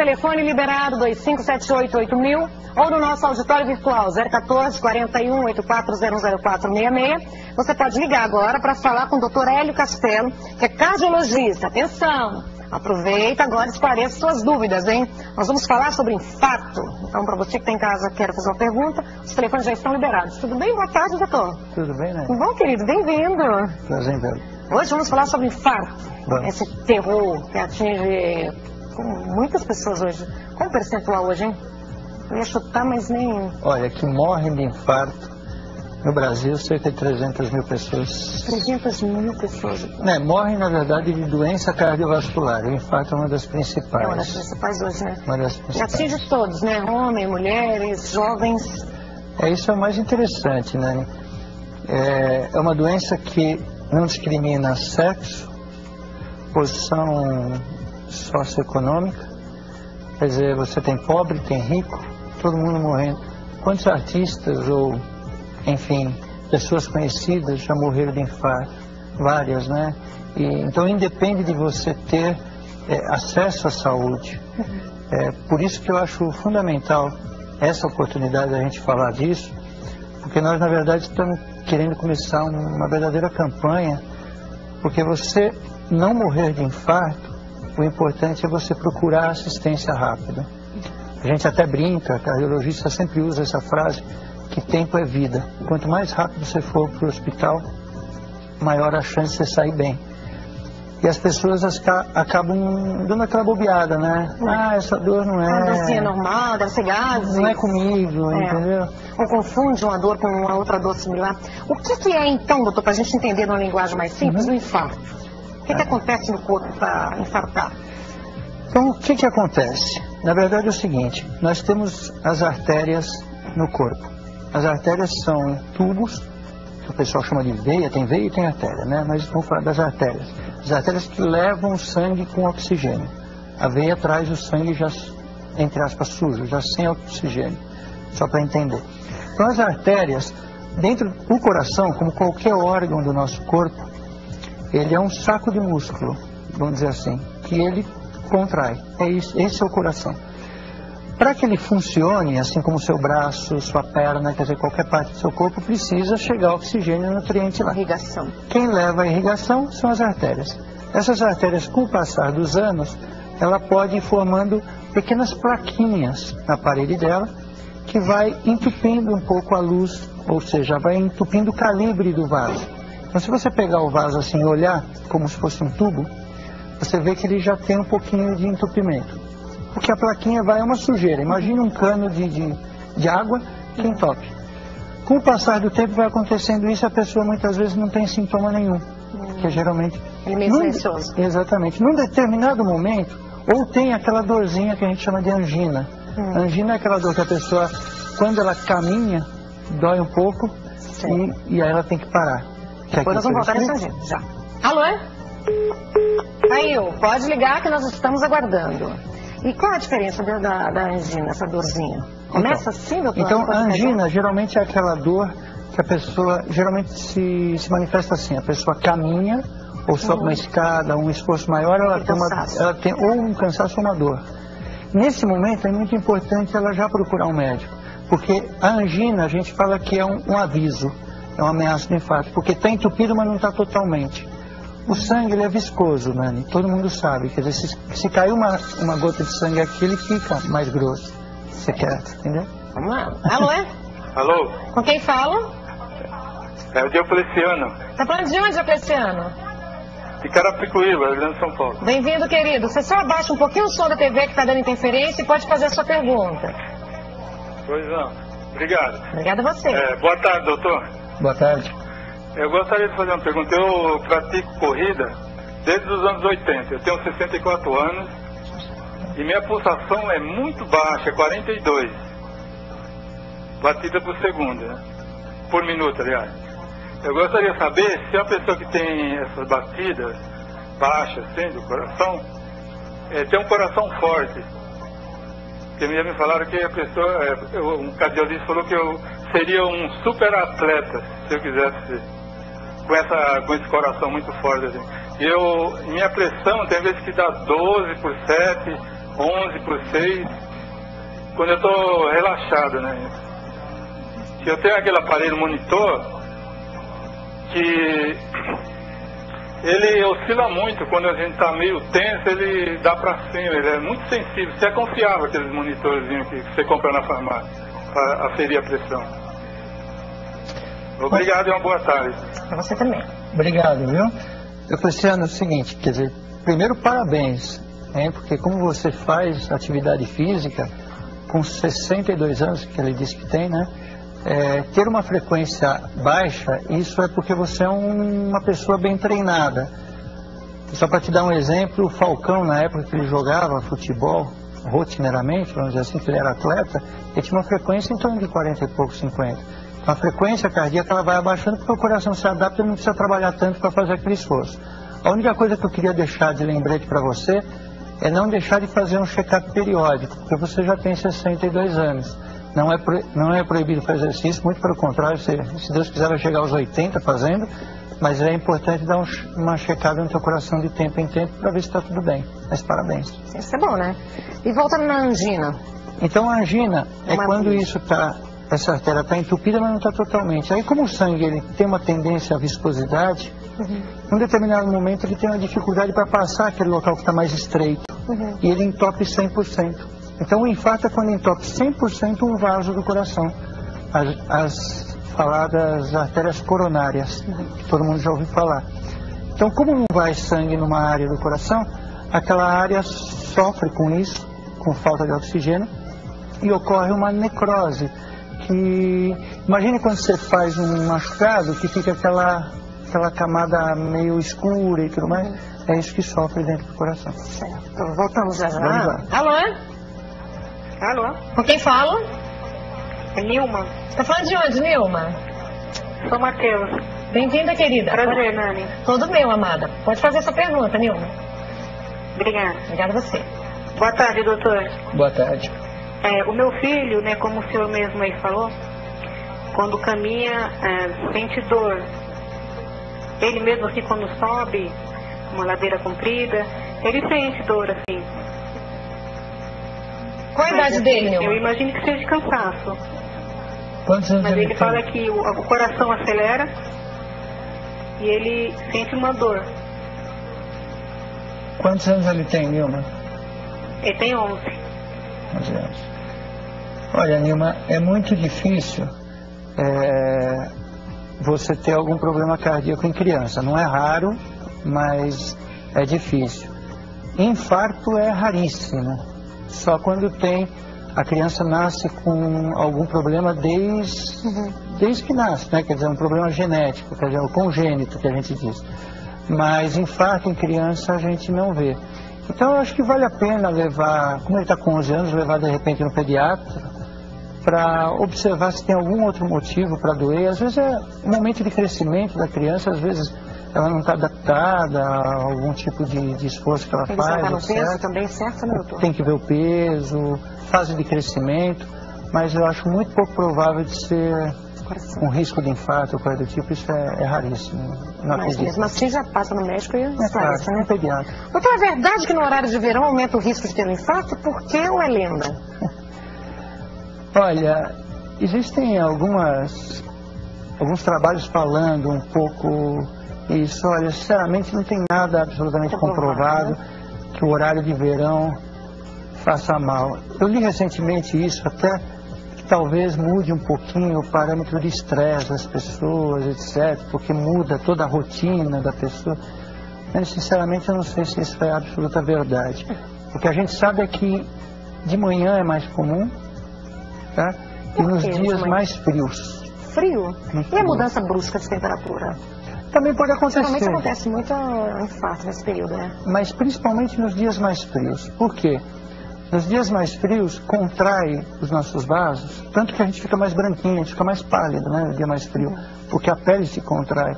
telefone liberado 25788000 ou no nosso auditório virtual 014 41 84000466. Você pode ligar agora para falar com o Dr. Hélio Castelo, que é cardiologista. Atenção! Aproveita agora e esclareça suas dúvidas, hein? Nós vamos falar sobre infarto. Então, para você que está em casa e quer fazer uma pergunta, os telefones já estão liberados. Tudo bem? Boa tarde, doutor. Tudo bem, né? Bom, querido, bem-vindo. Prazer, velho. Hoje vamos falar sobre infarto. Vamos. Esse terror que atinge muitas pessoas hoje. Qual o percentual hoje, hein? Eu ia chutar, mas nem... Olha, que morrem de infarto no Brasil, cerca de 300 mil pessoas. 300 mil pessoas. Morrem, na verdade, de doença cardiovascular. O infarto é uma das principais. É uma das principais hoje, né? Uma das E principais. atinge todos, né? Homens, mulheres, jovens. Isso é o mais interessante, né? É uma doença que não discrimina sexo, posição socioeconômica. Quer dizer, você tem pobre, tem rico, todo mundo morrendo. Quantos artistas ou, enfim, pessoas conhecidas já morreram de infarto? Várias, né? Então, independe de você ter acesso à saúde. Por isso que eu acho fundamental essa oportunidade da gente falar disso, porque nós, na verdade, estamos querendo começar uma verdadeira campanha, porque você não morrer de infarto, o importante é você procurar assistência rápida. A gente até brinca, a cardiologista sempre usa essa frase, que tempo é vida. Quanto mais rápido você for para o hospital, maior a chance de você sair bem. E as pessoas acabam dando aquela bobeada, né? Ah, essa dor não é... Uma dorzinha normal, deve ser gases. Não é comigo, entendeu? Ou confunde uma dor com uma outra dor similar. O que é então, doutor, para a gente entender numa linguagem mais simples, o infarto? O que acontece no corpo para infartar? Então, o que acontece? Na verdade é o seguinte, nós temos as artérias no corpo. As artérias são tubos, que o pessoal chama de veia, tem veia e tem artéria, né? Mas vamos falar das artérias. As artérias que levam o sangue com oxigênio. A veia traz o sangue já, entre aspas, sujo, já sem oxigênio, só para entender. Então as artérias, dentro do coração, como qualquer órgão do nosso corpo, ele é um saco de músculo, vamos dizer assim, que ele contrai. Esse é o coração. Para que ele funcione, assim como o seu braço, sua perna, quer dizer, qualquer parte do seu corpo, precisa chegar oxigênio e nutriente lá. Irrigação. Quem leva a irrigação são as artérias. Essas artérias, com o passar dos anos, ela pode ir formando pequenas plaquinhas na parede dela, que vai entupindo um pouco a luz, ou seja, vai entupindo o calibre do vaso. Então, se você pegar o vaso assim e olhar, como se fosse um tubo, você vê que ele já tem um pouquinho de entupimento. Porque a plaquinha vai uma sujeira. Imagina um cano de água que entope. Com o passar do tempo vai acontecendo isso, a pessoa muitas vezes não tem sintoma nenhum. Que geralmente... Ele é meio silencioso. Exatamente. Num determinado momento, ou tem aquela dorzinha que a gente chama de angina. Angina é aquela dor que a pessoa, quando ela caminha, dói um pouco e aí ela tem que parar. Depois nós vamos voltar nessa angina, já. Alô? Aí, pode ligar que nós estamos aguardando. E qual a diferença da angina, essa dorzinha? Começa assim, doutor? Então, a angina geralmente é aquela dor que a pessoa, geralmente se manifesta assim, a pessoa caminha, ou sobe uma escada, um esforço maior, ela tem ou um cansaço ou uma dor. Nesse momento é muito importante ela já procurar um médico, porque a angina a gente fala que é um aviso, é uma ameaça de infarto, porque está entupido, mas não está totalmente. O sangue ele é viscoso, Nani, todo mundo sabe. Quer dizer, se cair uma gota de sangue aqui, ele fica mais grosso. Você quer, entendeu? Vamos lá. Alô? Alô? Com quem fala? É o Diocleciano, Tá falando de onde, Diocleciano? de Carapicuíba, Grande São Paulo. Bem-vindo, querido. Você só abaixa um pouquinho o som da TV que está dando interferência e pode fazer a sua pergunta. Pois não. Obrigado. Obrigada a você. Boa tarde, doutor. Boa tarde. Eu gostaria de fazer uma pergunta. Eu pratico corrida desde os anos 80. Eu tenho 64 anos e minha pulsação é muito baixa, 42. Batida por segundo, né? Por minuto, aliás. Eu gostaria de saber se a pessoa que tem essas batidas baixas, assim, do coração, tem um coração forte. Porque me falaram que a pessoa, um cardiologista falou que eu seria um super atleta, se eu quisesse ser. Com esse coração muito forte, assim. Minha pressão tem vezes que dá 12 por 7, 11/6, quando eu estou relaxado, né? Eu tenho aquele aparelho monitor que ele oscila muito. Quando a gente está meio tenso, ele dá para cima, ele é muito sensível. Você é confiável, aqueles monitorzinhos que você compra na farmácia para aferir a pressão. Obrigado e uma boa tarde. Para você também. Obrigado, viu? Eu Cristiano, é o seguinte, quer dizer, primeiro parabéns, hein, porque como você faz atividade física com 62 anos, que ele disse que tem, né? Ter uma frequência baixa, isso é porque você é uma pessoa bem treinada. Só para te dar um exemplo, o Falcão, na época que ele jogava futebol rotineiramente, vamos dizer assim, que ele era atleta, ele tinha uma frequência em torno de 40 e pouco, 50. Então a frequência cardíaca ela vai abaixando porque o coração se adapta e não precisa trabalhar tanto para fazer aquele esforço. A única coisa que eu queria deixar de lembrete para você é não deixar de fazer um check-up periódico, porque você já tem 62 anos. Não é proibido fazer exercício, muito pelo contrário, se Deus quiser vai chegar aos 80 fazendo, mas é importante dar uma checada no teu coração de tempo em tempo para ver se está tudo bem. Mas parabéns. Isso é bom, né? E voltando na angina. Então a angina é quando essa artéria está entupida, mas não está totalmente. Aí como o sangue ele tem uma tendência à viscosidade, em um determinado momento ele tem uma dificuldade para passar aquele local que está mais estreito, e ele entope 100%. Então o infarto é quando entope 100% um vaso do coração, as faladas artérias coronárias, que todo mundo já ouviu falar. Então como não vai sangue numa área do coração, aquela área sofre com isso, com falta de oxigênio, e ocorre uma necrose, que imagine quando você faz um machucado que fica aquela camada meio escura e tudo mais, é isso que sofre dentro do coração. Certo, voltamos já. Alô? Alô? Com quem falo? É Nilma. Tá falando de onde, Nilma? Sou Matheus. Bem-vinda, querida. Prazer, Nani. Tudo meu, amada. Pode fazer essa pergunta, Nilma. Obrigada. Obrigada a você. Boa tarde, doutor. Boa tarde. O meu filho, né, como o senhor mesmo aí falou, quando caminha, sente dor. Ele mesmo assim, quando sobe uma ladeira comprida, ele sente dor, assim. Qual a idade dele, Nilma? Eu imagino que seja de cansaço. Quantos anos Mas ele tem? fala que o coração acelera e ele sente uma dor. Quantos anos ele tem, Nilma? Ele tem 11. 11 anos. Olha, Nilma, é muito difícil você ter algum problema cardíaco em criança. Não é raro, mas é difícil. Infarto é raríssimo. Só quando a criança nasce com algum problema desde que nasce, né? Quer dizer, um problema genético, quer dizer, o congênito que a gente diz. Mas infarto em criança a gente não vê. Então eu acho que vale a pena levar, como ele está com 11 anos, levar de repente no pediatra para observar se tem algum outro motivo para doer. Às vezes é um momento de crescimento da criança, às vezes ela não está adaptada a algum tipo de esforço que ela faz. Tem que no peso também, certo, né, doutor? Tem que ver o peso, fase de crescimento, mas eu acho muito pouco provável de ser um risco de infarto ou coisa do tipo, isso é raríssimo. Não mas mesmo assim já passa no médico e esclarece, claro, né? Pediatra. Doutor, é verdade que no horário de verão aumenta o risco de ter um infarto? Por que ou é lenda? Olha, existem alguns trabalhos falando um pouco isso. Olha, sinceramente não tem nada absolutamente comprovado que o horário de verão faça mal. Eu li recentemente isso, até que talvez mude um pouquinho o parâmetro de estresse das pessoas, etc., porque muda toda a rotina da pessoa. Mas, sinceramente, eu não sei se isso é absoluta verdade. O que a gente sabe é que de manhã é mais comum, tá? E nos dias mais frios. Frio? E a mudança brusca de temperatura? Também pode acontecer. Geralmente acontece muito infarto nesse período, né? Mas principalmente nos dias mais frios. Por quê? Nos dias mais frios contrai os nossos vasos, tanto que a gente fica mais branquinho, a gente fica mais pálido, né, no dia mais frio, porque a pele se contrai.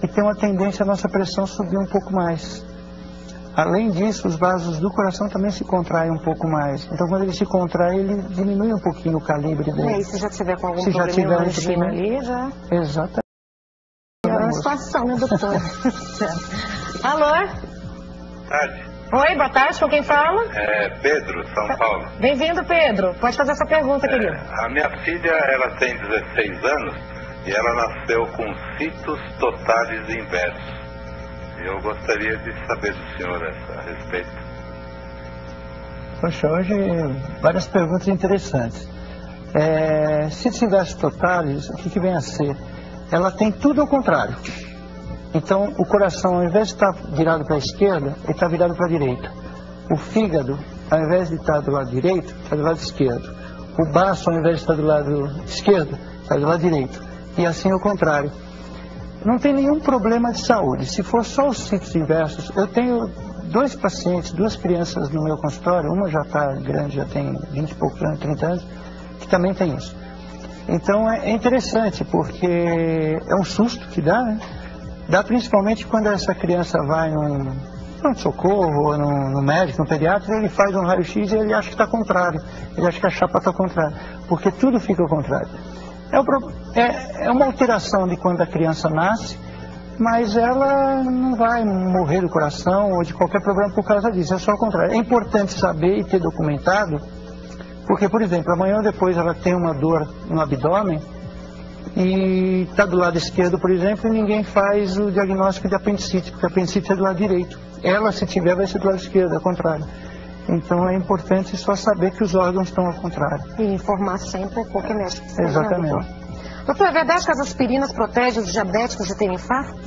E tem uma tendência a nossa pressão subir um pouco mais. Além disso, os vasos do coração também se contraem um pouco mais. Então, quando ele se contrai, ele diminui um pouquinho o calibre dele. E se já tiver com algum problema angina ali, já... Exatamente. É uma situação, né, doutor? Alô? Tarde. Oi, boa tarde, com quem fala? Pedro, São Paulo. Bem-vindo, Pedro. Pode fazer essa pergunta, querido. A minha filha, ela tem 16 anos e ela nasceu com citos totalis inversos. Eu gostaria de saber do senhor a respeito. Poxa, hoje várias perguntas interessantes. Citos inversos totalis, o que vem a ser? Ela tem tudo ao contrário. Então, o coração, ao invés de estar virado para a esquerda, ele está virado para a direita. O fígado, ao invés de estar do lado direito, está do lado esquerdo. O baço, ao invés de estar do lado esquerdo, está do lado direito. E assim ao contrário. Não tem nenhum problema de saúde. Se for só os citos inversos, eu tenho 2 pacientes, 2 crianças no meu consultório, uma já está grande, já tem 20 e poucos anos, 30 anos, que também tem isso. Então é interessante, porque é um susto que dá, né? Dá principalmente quando essa criança vai num socorro, ou no médico, no pediatra, ele faz um raio-x e ele acha que está contrário. Ele acha que a chapa está contrária, porque tudo fica ao contrário. É uma alteração de quando a criança nasce, mas ela não vai morrer do coração ou de qualquer problema por causa disso, é só ao contrário. É importante saber e ter documentado, porque, por exemplo, amanhã ou depois ela tem uma dor no abdômen, e está do lado esquerdo, por exemplo, e ninguém faz o diagnóstico de apendicite, porque a apendicite é do lado direito. Ela, se tiver, vai ser do lado esquerdo, ao contrário. Então é importante só saber que os órgãos estão ao contrário. E informar sempre com o que mexe. Exatamente. Doutor, é verdade que as aspirinas protegem os diabéticos de terem infarto?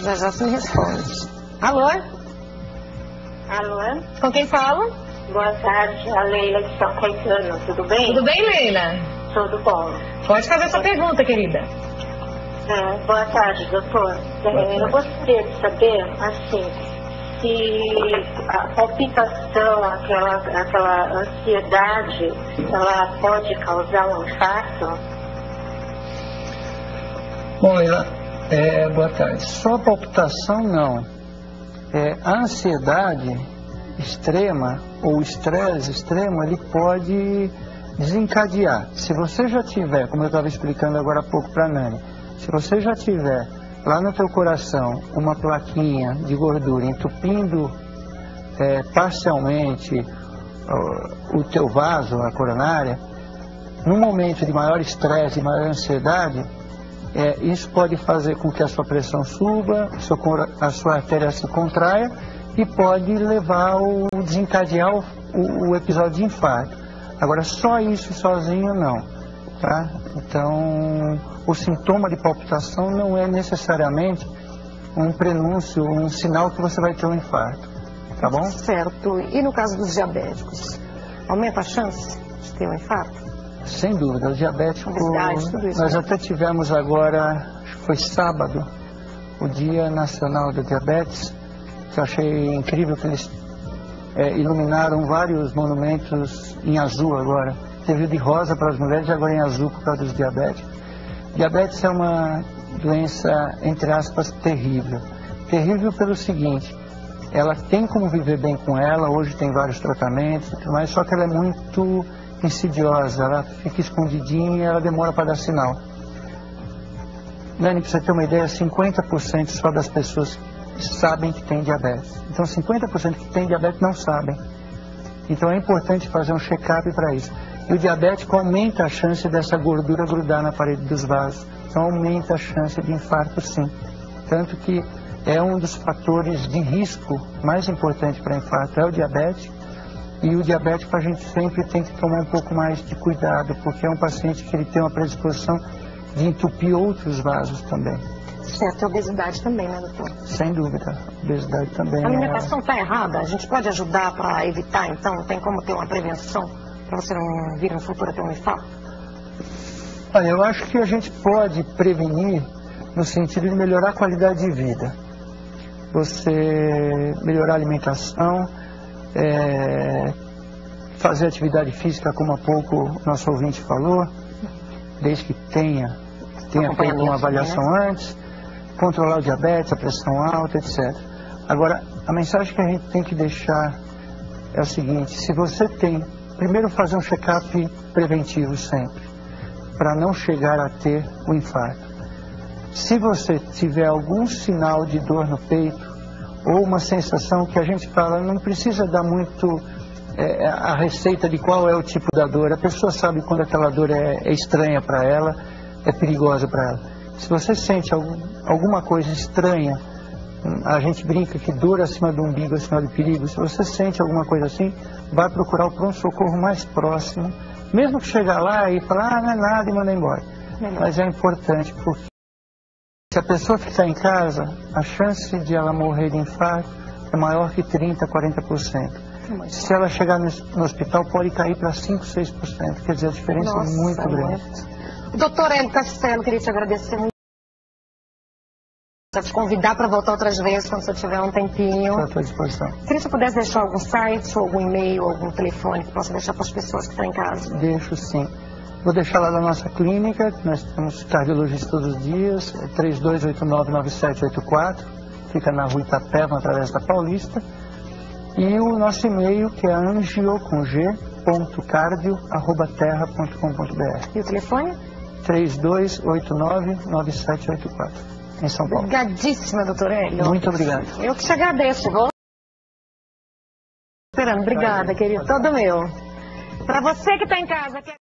Já você me responde. Alô? Alô? Com quem fala? Boa tarde, a Leila de São Caetano, tudo bem? Tudo bem, Leila? Tudo bom. Pode fazer essa pergunta, querida. Boa tarde, doutor. Eu gostaria de saber, assim, se a palpitação, aquela ansiedade, ela pode causar um infarto? Olha, boa tarde. Só a palpitação não. A ansiedade extrema ou o estresse extremo, ele pode desencadear. Se você já tiver, como eu estava explicando agora há pouco para a Nani, se você já tiver lá no teu coração uma plaquinha de gordura entupindo parcialmente o teu vaso, a coronária, num momento de maior estresse, de maior ansiedade, isso pode fazer com que a sua pressão suba, a sua artéria se contraia e pode levar desencadear o episódio de infarto. Agora, só isso sozinho não, tá? Então, o sintoma de palpitação não é necessariamente um prenúncio, um sinal que você vai ter um infarto, tá bom? Certo. E no caso dos diabéticos, aumenta a chance de ter um infarto? Sem dúvida, o diabético, tudo isso, nós né? até tivemos agora, acho que foi sábado, o Dia Nacional da Diabetes, que eu achei incrível que eles iluminaram vários monumentos em azul agora. Teve de rosa para as mulheres e agora em azul por causa dos diabéticos. Diabetes é uma doença, entre aspas, terrível. Terrível pelo seguinte, ela tem como viver bem com ela, hoje tem vários tratamentos, mas só que ela é muito insidiosa, ela fica escondidinha e ela demora para dar sinal. Nani, para você ter uma ideia, 50% só das pessoas sabem que tem diabetes. Então 50% que tem diabetes não sabem. Então é importante fazer um check-up para isso. E o diabético aumenta a chance dessa gordura grudar na parede dos vasos. Então aumenta a chance de infarto, sim. Tanto que é um dos fatores de risco mais importante para infarto, é o diabetes. E o diabético a gente sempre tem que tomar um pouco mais de cuidado, porque é um paciente que ele tem uma predisposição de entupir outros vasos também. Certo, a obesidade também, né, doutor? Sem dúvida, a obesidade também. A alimentação está errada? A gente pode ajudar para evitar, então? Tem como ter uma prevenção para você não vir no futuro a ter um infarto? Olha, eu acho que a gente pode prevenir no sentido de melhorar a qualidade de vida. Você melhorar a alimentação, fazer atividade física, como há pouco o nosso ouvinte falou, desde que tenha feito uma avaliação antes, controlar o diabetes, a pressão alta, etc. Agora, a mensagem que a gente tem que deixar é o seguinte: se você tem, primeiro fazer um check-up preventivo sempre, para não chegar a ter o infarto. Se você tiver algum sinal de dor no peito, ou uma sensação que a gente fala, não precisa dar muito a receita de qual é o tipo da dor. A pessoa sabe quando aquela dor é estranha para ela, é perigosa para ela. Se você sente alguma coisa estranha, a gente brinca que dor acima do umbigo é sinal de perigo. Se você sente alguma coisa assim, vai procurar o pronto-socorro mais próximo, mesmo que chegar lá e falar, não é nada e mandar embora. Mas é importante, porque se a pessoa ficar em casa, a chance de ela morrer de infarto é maior que 30%, 40%. Se ela chegar no hospital, pode cair para 5%, 6%. Quer dizer, a diferença é muito grande. Doutor Hélio Castelo, queria te agradecer muito. Te convidar para voltar outras vezes, quando você tiver um tempinho. Estou à sua disposição. Queria que você pudesse deixar algum site, ou algum e-mail, algum telefone que possa deixar para as pessoas que estão em casa. Deixo sim. Vou deixar lá na nossa clínica, nós temos cardiologistas todos os dias, 3289-9784, fica na rua Itapeva, através da Paulista. E o nosso e-mail, que é angio.cardio@terra.com.br. E o telefone? 3289-9784, em São Paulo. Obrigadíssima, doutor Hélio. Muito obrigado. Eu que te agradeço. Vou esperando. Obrigada, querido. Todo meu. Para você que está em casa...